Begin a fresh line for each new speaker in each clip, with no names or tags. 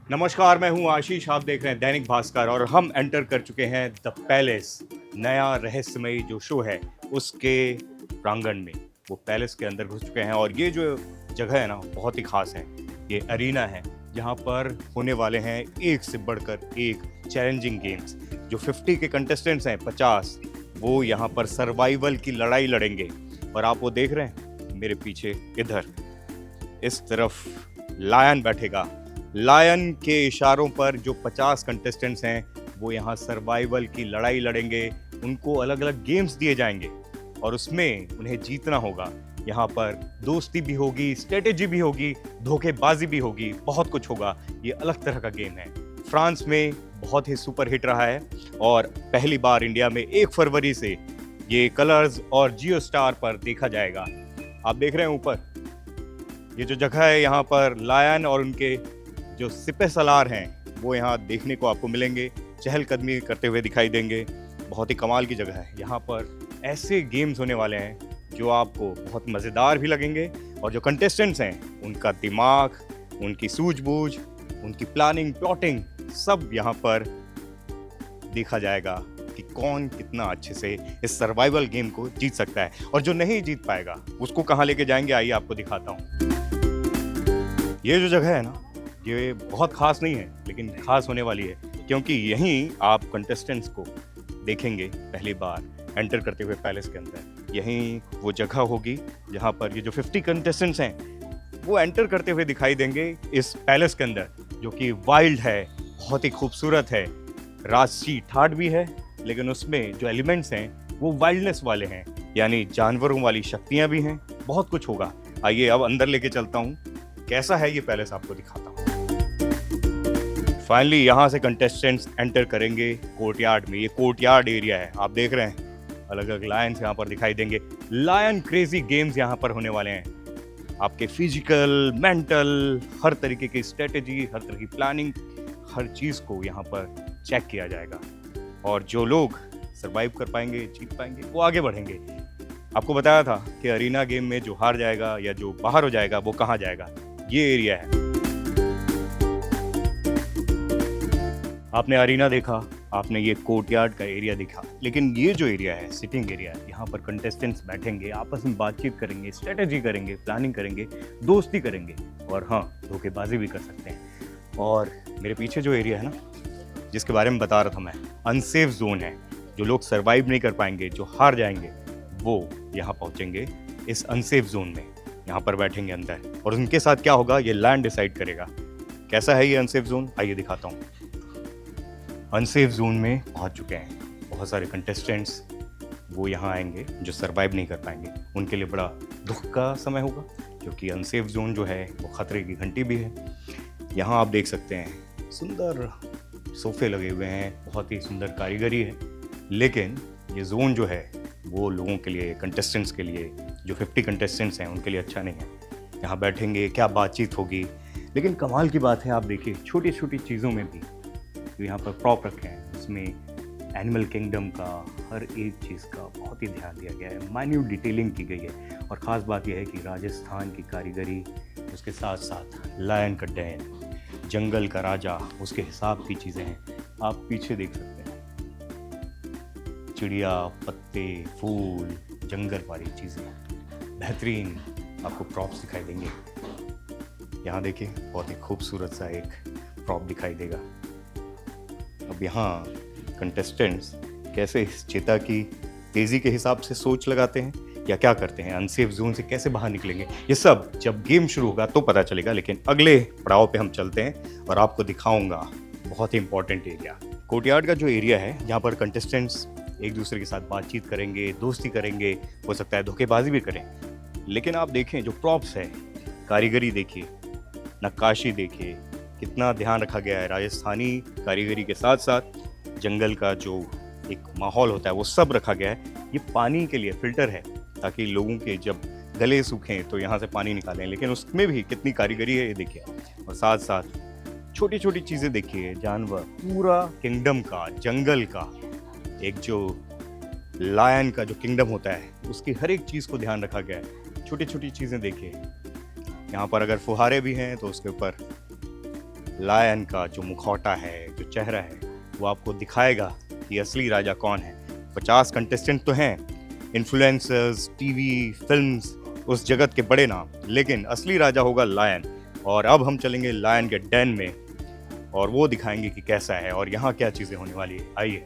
नमस्कार, मैं हूं आशीष। आप देख रहे हैं दैनिक भास्कर और हम एंटर कर चुके हैं द पैलेस, नया रहस्यमयी जो शो है उसके प्रांगण में। वो पैलेस के अंदर घुस चुके हैं और ये जो जगह है ना बहुत ही खास है। ये अरीना है जहां पर होने वाले हैं एक से बढ़कर एक चैलेंजिंग गेम्स। जो 50 के कंटेस्टेंट्स हैं, 50 वो यहाँ पर सर्वाइवल की लड़ाई लड़ेंगे। और आप वो देख रहे हैं मेरे पीछे, इधर इस तरफ लायन बैठेगा। लायन के इशारों पर जो 50 कंटेस्टेंट्स हैं वो यहाँ सर्वाइवल की लड़ाई लड़ेंगे। उनको अलग अलग गेम्स दिए जाएंगे और उसमें उन्हें जीतना होगा। यहाँ पर दोस्ती भी होगी, स्ट्रेटेजी भी होगी, धोखेबाजी भी होगी, बहुत कुछ होगा। ये अलग तरह का गेम है। फ्रांस में बहुत ही सुपर हिट रहा है और पहली बार इंडिया में 1 फरवरी से ये कलर्स और जियो स्टार पर देखा जाएगा। आप देख रहे हैं ऊपर ये जो जगह है, यहाँ पर लायन और उनके जो सिपह सलार हैं वो यहाँ देखने को आपको मिलेंगे, चहलकदमी करते हुए दिखाई देंगे। बहुत ही कमाल की जगह है। यहाँ पर ऐसे गेम्स होने वाले हैं जो आपको बहुत मज़ेदार भी लगेंगे और जो कंटेस्टेंट्स हैं उनका दिमाग, उनकी सूझबूझ, उनकी प्लानिंग, प्लॉटिंग सब यहाँ पर देखा जाएगा कि कौन कितना अच्छे से इस सर्वाइवल गेम को जीत सकता है। और जो नहीं जीत पाएगा उसको कहाँ लेके जाएंगे, आइए आपको दिखाता हूँ। ये जो जगह है ना, ये बहुत खास नहीं है लेकिन खास होने वाली है, क्योंकि यहीं आप कंटेस्टेंट्स को देखेंगे पहली बार एंटर करते हुए पैलेस के अंदर। यहीं वो जगह होगी जहाँ पर ये जो 50 कंटेस्टेंट्स हैं वो एंटर करते हुए दिखाई देंगे इस पैलेस के अंदर, जो कि वाइल्ड है, बहुत ही खूबसूरत है, राजसी ठाट भी है, लेकिन उसमें जो एलिमेंट्स हैं वो वाइल्डनेस वाले हैं, यानी जानवरों वाली शक्तियाँ भी हैं। बहुत कुछ होगा। आइए अब अंदर लेके चलता हूँ, कैसा है ये पैलेस आपको दिखाता हूँ। फाइनली यहाँ से कंटेस्टेंट्स एंटर करेंगे कोर्टयार्ड में। ये कोर्टयार्ड एरिया है, आप देख रहे हैं अलग अलग लायंस यहाँ पर दिखाई देंगे। लायन क्रेजी गेम्स यहाँ पर होने वाले हैं। आपके फिजिकल, मेंटल, हर तरीके की स्ट्रेटेजी, हर तरह की प्लानिंग, हर चीज़ को यहाँ पर चेक किया जाएगा। और जो लोग सर्वाइव कर पाएंगे, जीत पाएंगे, वो आगे बढ़ेंगे। आपको बताया था कि अरीना गेम में जो हार जाएगा या जो बाहर हो जाएगा वो कहाँ जाएगा। ये एरिया है। आपने अरीना देखा, आपने ये कोर्टयार्ड का एरिया देखा, लेकिन ये जो एरिया है, सिटिंग एरिया है, यहाँ पर कंटेस्टेंट्स बैठेंगे, आपस में बातचीत करेंगे, स्ट्रेटेजी करेंगे, प्लानिंग करेंगे, दोस्ती करेंगे और हाँ, धोखेबाजी भी कर सकते हैं। और मेरे पीछे जो एरिया है ना, जिसके बारे में बता रहा था मैं, अनसेफ जोन है। जो लोग सर्वाइव नहीं कर पाएंगे, जो हार जाएंगे, वो यहाँ पहुँचेंगे इस अनसेफ जोन में, यहाँ पर बैठेंगे अंदर। और उनके साथ क्या होगा ये लैंड डिसाइड करेगा। कैसा है ये अनसेफ जोन, आइए दिखाता हूँ। अनसेफ जोन में पहुँच चुके हैं बहुत सारे कंटेस्टेंट्स। वो यहाँ आएंगे जो सर्वाइव नहीं कर पाएंगे, उनके लिए बड़ा दुख का समय होगा, क्योंकि अनसेफ जोन जो है वो खतरे की घंटी भी है। यहाँ आप देख सकते हैं सुंदर सोफे लगे हुए हैं, बहुत ही सुंदर कारीगरी है। लेकिन ये जोन जो है वो लोगों के लिए, कंटेस्टेंट्स के लिए, जो 50 कंटेस्टेंट्स हैं उनके लिए अच्छा नहीं है। यहाँ बैठेंगे, क्या बातचीत होगी। लेकिन कमाल की बात है, आप देखिए छोटी छोटी चीज़ों में भी जो यहाँ पर प्रॉप रखे हैं, उसमें एनिमल किंगडम का हर एक चीज़ का बहुत ही ध्यान दिया गया है, माइन्यूट डिटेलिंग की गई है। और ख़ास बात यह है कि राजस्थान की कारीगरी, उसके साथ साथ लायन का डैन, जंगल का राजा, उसके हिसाब की चीज़ें हैं। आप पीछे देख सकते हैं, चिड़िया, पत्ते, फूल, जंगल वाली चीज़ें, बेहतरीन आपको प्रॉप्स दिखाई देंगे। यहाँ देखिए बहुत ही खूबसूरत सा एक प्रॉप दिखाई देगा। अब यहाँ कंटेस्टेंट्स कैसे इस चीता की तेज़ी के हिसाब से सोच लगाते हैं या क्या करते हैं, अनसेफ जोन से कैसे बाहर निकलेंगे, ये सब जब गेम शुरू होगा तो पता चलेगा। लेकिन अगले पड़ाव पे हम चलते हैं और आपको दिखाऊंगा बहुत ही इंपॉर्टेंट एरिया। कोर्टयार्ड का जो एरिया है, यहाँ पर कंटेस्टेंट्स एक दूसरे के साथ बातचीत करेंगे, दोस्ती करेंगे, हो सकता है धोखेबाजी भी करें। लेकिन आप देखें जो प्रॉप्स है, कारीगरी देखिए, नक्काशी देखिए, कितना ध्यान रखा गया है। राजस्थानी कारीगरी के साथ साथ जंगल का जो एक माहौल होता है वो सब रखा गया है। ये पानी के लिए फिल्टर है, ताकि लोगों के जब गले सूखें तो यहाँ से पानी निकालें। लेकिन उसमें भी कितनी कारीगरी है ये देखिए। और साथ साथ छोटी छोटी चीज़ें देखिए, जानवर, पूरा किंगडम का, जंगल का, एक जो लायन का जो किंगडम होता है उसकी हर एक चीज़ को ध्यान रखा गया है। छोटी छोटी चीज़ें देखिए। यहाँ पर अगर फुहारे भी हैं तो उसके ऊपर लायन का जो मुखौटा है, जो चेहरा है, वो आपको दिखाएगा कि असली राजा कौन है। 50 कंटेस्टेंट तो हैं, इन्फ्लुएंसर्स, टीवी, फिल्म्स, उस जगत के बड़े नाम, लेकिन असली राजा होगा लायन। और अब हम चलेंगे लायन के डेन में और वो दिखाएंगे कि कैसा है और यहाँ क्या चीज़ें होने वाली है। आइए,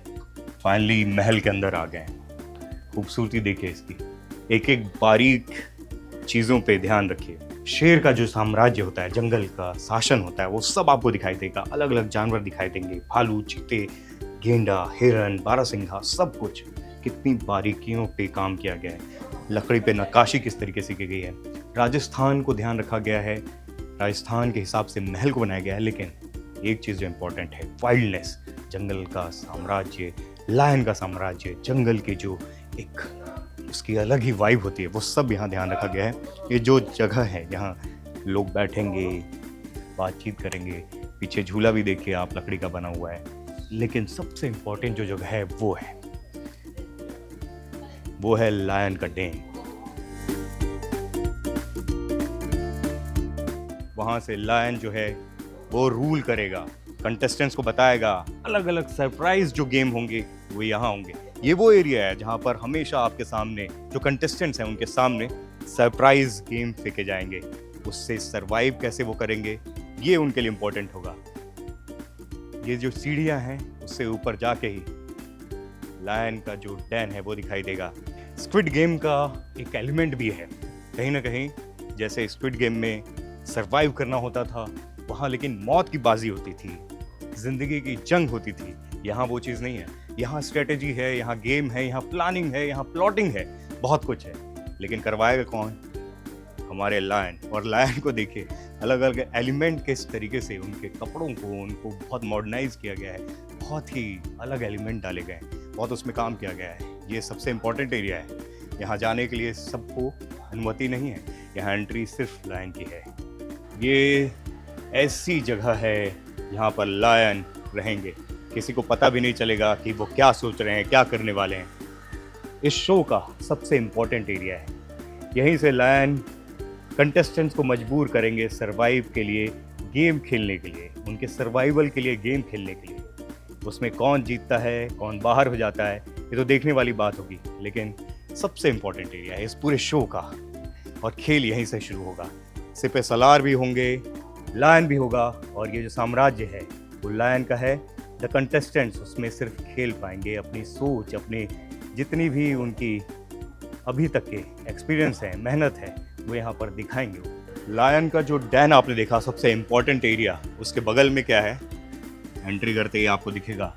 फाइनली महल के अंदर आ गए हैं। खूबसूरती देखिए इसकी, एक एक बारीक चीज़ों पे ध्यान रखिए। शेर का जो साम्राज्य होता है, जंगल का शासन होता है, वो सब आपको दिखाई देगा। अलग अलग जानवर दिखाई देंगे, भालू, चीते, गेंडा, हिरन, बारहसिंघा, सब कुछ। कितनी बारीकियों पे काम किया गया है, लकड़ी पे नक्काशी किस तरीके से की गई है। राजस्थान को ध्यान रखा गया है, राजस्थान के हिसाब से महल को बनाया गया है। लेकिन एक चीज़ जो इम्पोर्टेंट है, वाइल्डनेस, जंगल का साम्राज्य, लायन का साम्राज्य, जंगल के जो एक उसकी अलग ही वाइब होती है, वो सब यहाँ ध्यान रखा गया है। ये जो जगह है, यहाँ लोग बैठेंगे, बातचीत करेंगे। पीछे झूला भी देखिए आप, लकड़ी का बना हुआ है। लेकिन सबसे इम्पोर्टेंट जो जगह है वो है लायन का डेन। वहाँ से लायन जो है वो रूल करेगा, कंटेस्टेंट्स को बताएगा। अलग अलग सरप्राइज जो गेम होंगे वो यहाँ होंगे। ये वो एरिया है जहाँ पर हमेशा आपके सामने जो कंटेस्टेंट्स हैं उनके सामने सरप्राइज गेम फेंके जाएंगे। उससे सरवाइव कैसे वो करेंगे, ये उनके लिए इम्पोर्टेंट होगा। ये जो सीढ़ियाँ हैं, उससे ऊपर जाके ही लायन का जो डैन है वो दिखाई देगा। स्क्विड गेम का एक एलिमेंट भी है कहीं ना कहीं, जैसे स्क्विड गेम में सरवाइव करना होता था वहाँ, लेकिन मौत की बाजी होती थी, जिंदगी की जंग होती थी। यहाँ वो चीज़ नहीं है। यहाँ स्ट्रेटेजी है, यहाँ गेम है, यहाँ प्लानिंग है, यहाँ प्लॉटिंग है, बहुत कुछ है। लेकिन करवाएगा कौन? हमारे लायन। और लायन को देखिए, अलग अलग एलिमेंट किस तरीके से उनके कपड़ों को, उनको बहुत मॉडर्नाइज किया गया है, बहुत ही अलग एलिमेंट डाले गए हैं, बहुत उसमें काम किया गया है। ये सबसे इम्पोर्टेंट एरिया है। यहाँ जाने के लिए सबको अनुमति नहीं है, यहाँ एंट्री सिर्फ लायन की है। ये ऐसी जगह है यहाँ पर लायन रहेंगे, किसी को पता भी नहीं चलेगा कि वो क्या सोच रहे हैं, क्या करने वाले हैं। इस शो का सबसे इम्पोर्टेंट एरिया है। यहीं से लायन कंटेस्टेंट्स को मजबूर करेंगे सरवाइव के लिए, गेम खेलने के लिए, उनके सर्वाइवल के लिए गेम खेलने के लिए। उसमें कौन जीतता है, कौन बाहर हो जाता है, ये तो देखने वाली बात होगी। लेकिन सबसे इम्पोर्टेंट एरिया है इस पूरे शो का, और खेल यहीं से शुरू होगा। सिपे सलार भी होंगे, लायन भी होगा, और ये जो साम्राज्य है वो लायन का है। द कंटेस्टेंट्स उसमें सिर्फ खेल पाएंगे, अपनी सोच, अपनी जितनी भी उनकी अभी तक के एक्सपीरियंस है, मेहनत है, वो यहाँ पर दिखाएंगे। लायन का जो डैन आपने देखा, सबसे इम्पोर्टेंट एरिया, उसके बगल में क्या है? एंट्री करते ही आपको दिखेगा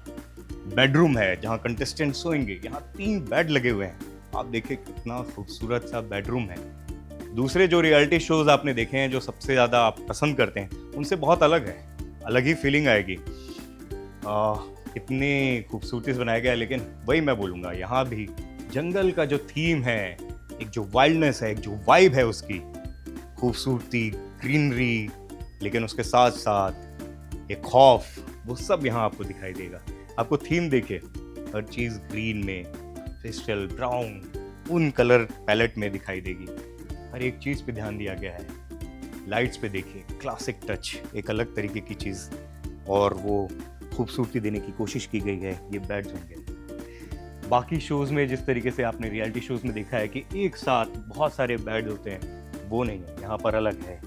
बेडरूम है जहाँ कंटेस्टेंट सोएंगे। यहाँ 3 बेड लगे हुए हैं, आप देखिए कितना खूबसूरत सा बेडरूम है। दूसरे जो रियलिटी शोज आपने देखे हैं, जो सबसे ज़्यादा आप पसंद करते हैं, उनसे बहुत अलग है, अलग ही फीलिंग आएगी। कितनी खूबसूरती से बनाया गया है। लेकिन वही मैं बोलूँगा, यहाँ भी जंगल का जो थीम है, एक जो वाइल्डनेस है, एक जो वाइब है, उसकी खूबसूरती, ग्रीनरी, लेकिन उसके साथ साथ एक खौफ, वो सब यहाँ आपको दिखाई देगा। आपको थीम देखिए, हर चीज़ ग्रीन में, पेस्टल, ब्राउन, उन कलर पैलेट में दिखाई देगी। हर एक चीज़ पे ध्यान दिया गया है। लाइट्स पे देखिए, क्लासिक टच, एक अलग तरीके की चीज़, और वो खूबसूरती देने की कोशिश की गई है। ये बेड्स होंगे। बाकी शोज़ में जिस तरीके से आपने रियलिटी शोज़ में देखा है कि एक साथ बहुत सारे बेड होते हैं, वो नहीं है, यहाँ पर अलग है।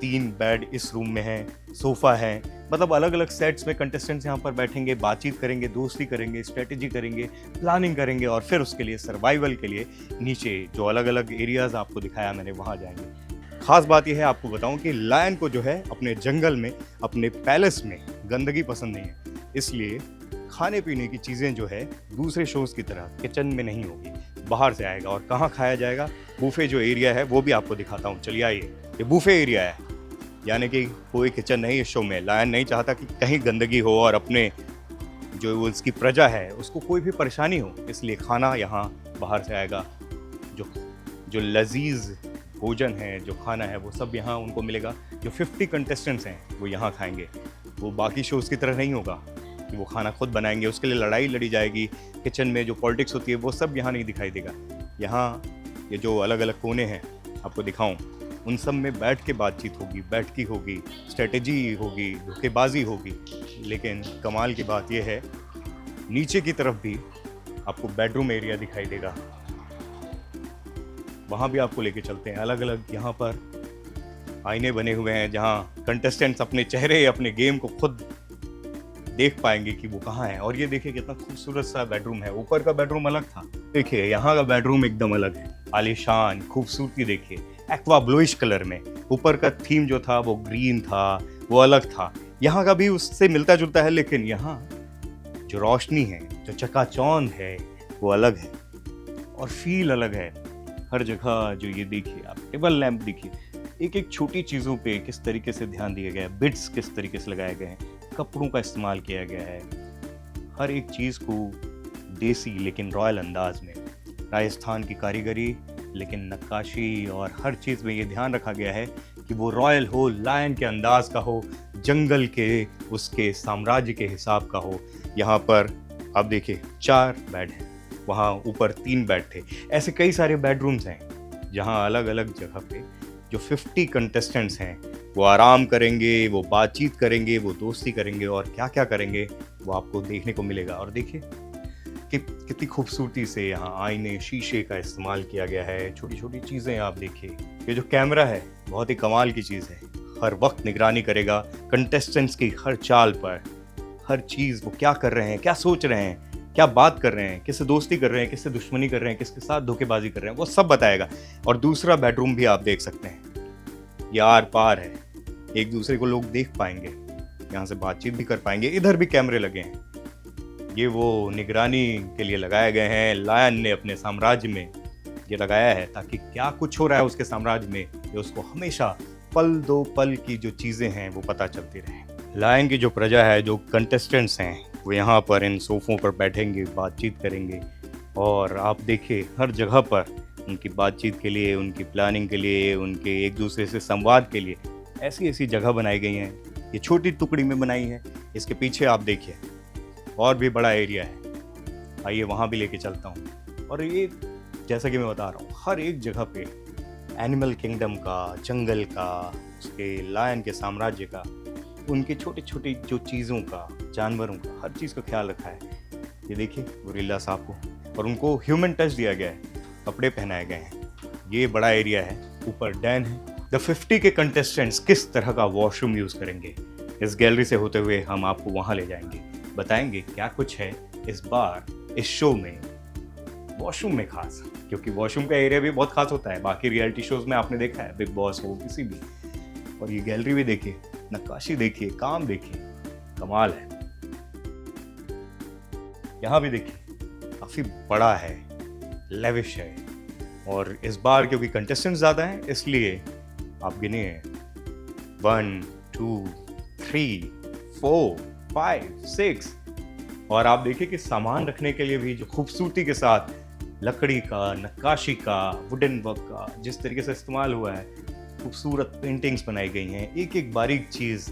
3 बेड इस रूम में है, सोफ़ा है, मतलब अलग अलग सेट्स में कंटेस्टेंट्स यहाँ पर बैठेंगे, बातचीत करेंगे, दोस्ती करेंगे, स्ट्रेटेजी करेंगे, प्लानिंग करेंगे, और फिर उसके लिए सर्वाइवल के लिए नीचे जो अलग अलग एरियाज़ आपको दिखाया मैंने, वहाँ जाएंगे। खास बात यह है, आपको बताऊं कि लायन को जो है अपने जंगल में, अपने पैलेस में गंदगी पसंद नहीं है, इसलिए खाने पीने की चीज़ें जो है दूसरे शोज़ की तरह किचन में नहीं होगी, बाहर से आएगा। और कहाँ खाया जाएगा? बूफे जो एरिया है वो भी आपको दिखाता हूँ, चलिए आइए। ये बूफे एरिया है, यानी कि कोई किचन नहीं इस शो में। लायन नहीं चाहता कि कहीं गंदगी हो और अपने जो उसकी प्रजा है उसको कोई भी परेशानी हो, इसलिए खाना यहाँ बाहर से आएगा। जो लजीज भोजन है, जो खाना है, वो सब यहाँ उनको मिलेगा। जो 50 कंटेस्टेंट्स हैं वो यहाँ खाएंगे। वो बाकी शोज़ की तरह नहीं होगा कि वो खाना खुद बनाएंगे, उसके लिए लड़ाई लड़ी जाएगी। किचन में जो पॉलिटिक्स होती है वो सब यहाँ नहीं दिखाई देगा। यहाँ ये जो अलग अलग कोने हैं आपको दिखाऊं, उन सब में बैठ के बातचीत होगी, बैठकी होगी, स्ट्रेटेजी होगी, धोखेबाजी होगी। लेकिन कमाल की बात यह है, नीचे की तरफ भी आपको बेडरूम एरिया दिखाई देगा। वहाँ भी आपको लेके चलते हैं। अलग-अलग यहाँ पर आईने बने हुए हैं जहाँ कंटेस्टेंट्स अपने चेहरे, अपने गेम को खुद देख पाएंगे कि वो कहाँ है। और ये देखिए कितना खूबसूरत सा बेडरूम है। ऊपर का बेडरूम अलग था, देखिए यहाँ का बेडरूम एकदम अलग है। आलीशान, खूबसूरती देखिए, एक्वा ब्लूइश कलर में। ऊपर का थीम जो था वो ग्रीन था, वो अलग था। यहाँ का भी उससे मिलता जुलता है, लेकिन यहाँ जो रोशनी है, जो चकाचौंध है, वो अलग है और फील अलग है। हर जगह जो ये देखिए आप टेबल लैंप देखिए, एक एक छोटी चीज़ों पे किस तरीके से ध्यान दिया गया है, बिट्स किस तरीके से लगाए गए हैं, कपड़ों का इस्तेमाल किया गया है। हर एक चीज़ को देसी लेकिन रॉयल अंदाज में, राजस्थान की कारीगरी लेकिन नक्काशी, और हर चीज़ में ये ध्यान रखा गया है कि वो रॉयल हो, लायन के अंदाज का हो, जंगल के उसके साम्राज्य के हिसाब का हो। यहाँ पर आप देखिए 4 बेड हैं, वहाँ ऊपर 3 बेड थे। ऐसे कई सारे बेडरूम्स हैं जहाँ अलग अलग जगह पे जो 50 कंटेस्टेंट्स हैं वो आराम करेंगे, वो बातचीत करेंगे, वो दोस्ती करेंगे, और क्या क्या करेंगे वो आपको देखने को मिलेगा। और देखिए कि कितनी खूबसूरती से यहाँ आईने, शीशे का इस्तेमाल किया गया है। छोटी छोटी चीज़ें आप देखिए, ये जो कैमरा है बहुत ही कमाल की चीज़ है। हर वक्त निगरानी करेगा कंटेस्टेंट्स की हर चाल पर, हर चीज़ वो क्या कर रहे हैं, क्या सोच रहे हैं, क्या बात कर रहे हैं, किससे दोस्ती कर रहे हैं, किससे दुश्मनी कर रहे हैं, किसके साथ धोखेबाजी कर रहे हैं, वो सब बताएगा। और दूसरा बेडरूम भी आप देख सकते हैं, ये आर पार है, एक दूसरे को लोग देख पाएंगे, यहाँ से बातचीत भी कर पाएंगे। इधर भी कैमरे लगे हैं, ये वो निगरानी के लिए लगाए गए हैं। लायन ने अपने साम्राज्य में ये लगाया है ताकि क्या कुछ हो रहा है उसके साम्राज्य में, ये उसको हमेशा पल दो पल की जो चीज़ें हैं वो पता चलती रहे। लायन की जो प्रजा है, जो कंटेस्टेंट्स हैं, वो यहाँ पर इन सोफ़ों पर बैठेंगे, बातचीत करेंगे। और आप देखिए हर जगह पर उनकी बातचीत के लिए, उनकी प्लानिंग के लिए, उनके एक दूसरे से संवाद के लिए ऐसी ऐसी जगह बनाई गई हैं। ये छोटी टुकड़ी में बनाई है। इसके पीछे आप देखिए और भी बड़ा एरिया है, आइए वहाँ भी लेके चलता हूँ। और ये जैसा कि मैं बता रहा हूँ, हर एक जगह पे एनिमल किंगडम का, जंगल का, उसके लायन के साम्राज्य का, उनके छोटे छोटे जो चीज़ों का, जानवरों का, हर चीज़ का ख्याल रखा है। ये देखिए गोरिल्ला सांप को, और उनको ह्यूमन टच दिया गया है, कपड़े पहनाए गए हैं। ये बड़ा एरिया है, ऊपर डैन है। द 50 के कंटेस्टेंट्स किस तरह का वॉशरूम यूज़ करेंगे, इस गैलरी से होते हुए हम आपको वहाँ ले जाएंगे, बताएंगे क्या कुछ है इस बार इस शो में वॉशरूम में खास, क्योंकि वॉशरूम का एरिया भी बहुत खास होता है। बाकी रियलिटी शोज में आपने देखा है, बिग बॉस हो, किसी भी। और ये गैलरी भी देखिए, नक्काशी देखिए, काम देखिए, कमाल है। यहाँ भी देखिए काफ़ी बड़ा है, लेविश है। और इस बार क्योंकि कंटेस्टेंट्स ज़्यादा हैं, इसलिए आप गिनिए 1 2 3 4 5 6। और आप देखिए कि सामान रखने के लिए भी जो खूबसूरती के साथ लकड़ी का, नक्काशी का, वुडन वर्क का जिस तरीके से इस्तेमाल हुआ है, खूबसूरत पेंटिंग्स बनाई गई हैं। एक एक बारीक चीज़,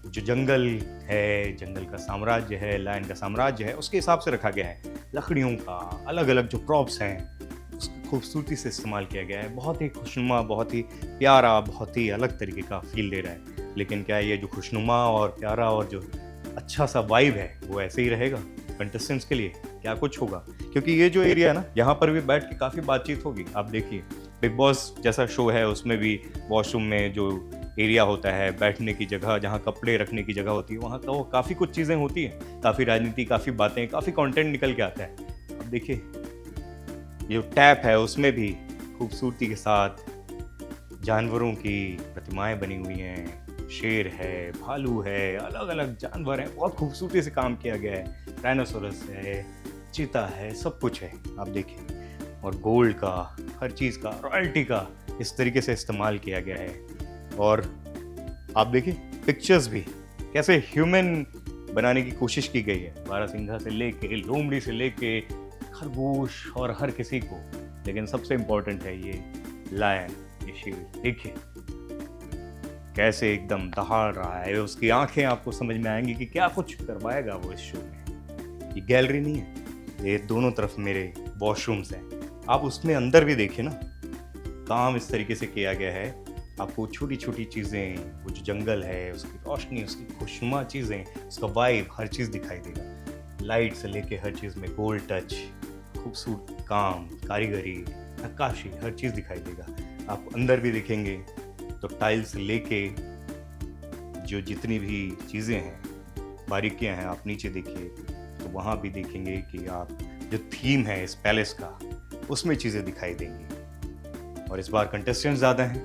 जो जंगल है, जंगल का साम्राज्य है, लायन का साम्राज्य है, उसके हिसाब से रखा गया है। लकड़ियों का अलग अलग जो प्रॉप्स हैं, उसकी खूबसूरती से इस्तेमाल किया गया है। बहुत ही खुशनुमा, बहुत ही प्यारा, बहुत ही अलग तरीके का फील दे रहा है। लेकिन क्या ये जो खुशनुमा और प्यारा और जो अच्छा सा वाइब है वो ऐसे ही रहेगा कंटेस्टेंट्स के लिए? क्या कुछ होगा? क्योंकि ये जो एरिया है ना, यहाँ पर भी बैठ के काफ़ी बातचीत होगी। आप देखिए बिग बॉस जैसा शो है, उसमें भी वॉशरूम में जो एरिया होता है, बैठने की जगह, जहाँ कपड़े रखने की जगह होती है, वहाँ तो काफ़ी कुछ चीज़ें होती हैं, काफ़ी राजनीति, काफ़ी बातें, काफ़ी कंटेंट निकल के आता है। अब देखिए ये टैप है, उसमें भी खूबसूरती के साथ जानवरों की प्रतिमाएं बनी हुई हैं। शेर है, भालू है, अलग अलग जानवर हैं, बहुत खूबसूरती से काम किया गया है। डायनासोरस है, चीता है, सब कुछ है। आप देखिए, और गोल्ड का, हर चीज़ का, रॉयल्टी का इस तरीके से इस्तेमाल किया गया है। और आप देखिए पिक्चर्स भी कैसे ह्यूमन बनाने की कोशिश की गई है, बारहसिंघा से लेके, लोमड़ी से लेके, खरगोश और हर किसी को। लेकिन सबसे इम्पोर्टेंट है ये लायन, ये शेर। देखिए कैसे एकदम दहाड़ रहा है, उसकी आंखें आपको समझ में आएंगी कि क्या कुछ करवाएगा वो इस शो में। ये गैलरी नहीं है, ये दोनों तरफ मेरे वॉशरूम्स हैं। आप उसमें अंदर भी देखिए ना, काम इस तरीके से किया गया है, आपको छोटी छोटी चीज़ें, वो जो जंगल है उसकी रोशनी, उसकी खुशनुमा चीज़ें, उसका वाइब, हर चीज़ दिखाई देगा। लाइट से लेके हर चीज़ में गोल्ड टच, खूबसूरत काम, कारीगरी, नक्काशी, हर चीज़ दिखाई देगा। आप अंदर भी देखेंगे तो टाइल्स से लेके जो जितनी भी चीज़ें हैं, बारीकियां हैं, आप नीचे देखिए तो वहाँ भी देखेंगे कि आप जो थीम है इस पैलेस का, उसमें चीज़ें दिखाई देंगी। और इस बार कंटेस्टेंट ज़्यादा हैं,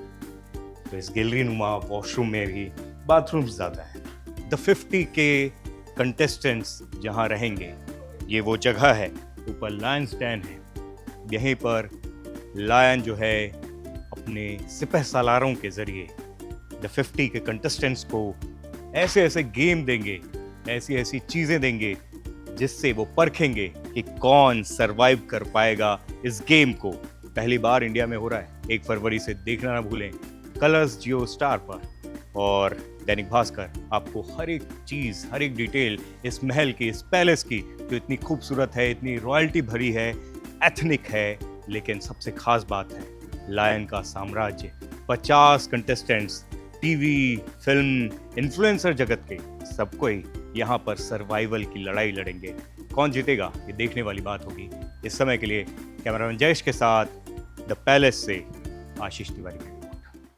तो इस गैलरी नुमा वॉशरूम में भी बाथरूम्स ज़्यादा हैं। द 50 के कंटेस्टेंट्स जहाँ रहेंगे, ये वो जगह है, ऊपर लायंस डैन है। यहीं पर लायन जो है अपने सिपह सालारों के ज़रिए द 50 के कंटेस्टेंट्स को ऐसे ऐसे गेम देंगे, ऐसी ऐसी चीज़ें देंगे जिससे वो परखेंगे कि कौन सरवाइव कर पाएगा इस गेम को। पहली बार इंडिया में हो रहा है, 1 फरवरी से देखना ना भूलें कलर्स जियो स्टार पर। और दैनिक भास्कर आपको हर एक चीज़, हर एक डिटेल इस महल की, इस पैलेस की, जो इतनी खूबसूरत है, इतनी रॉयल्टी भरी है, एथनिक है, लेकिन सबसे खास बात है लायन का साम्राज्य। 50 कंटेस्टेंट्स, टीवी, फिल्म, इन्फ्लुएंसर जगत के सब कोई यहाँ पर सर्वाइवल की लड़ाई लड़ेंगे। कौन जीतेगा ये देखने वाली बात होगी। इस समय के लिए कैमरामैन जयेश के साथ द पैलेस से आशीष तिवारी।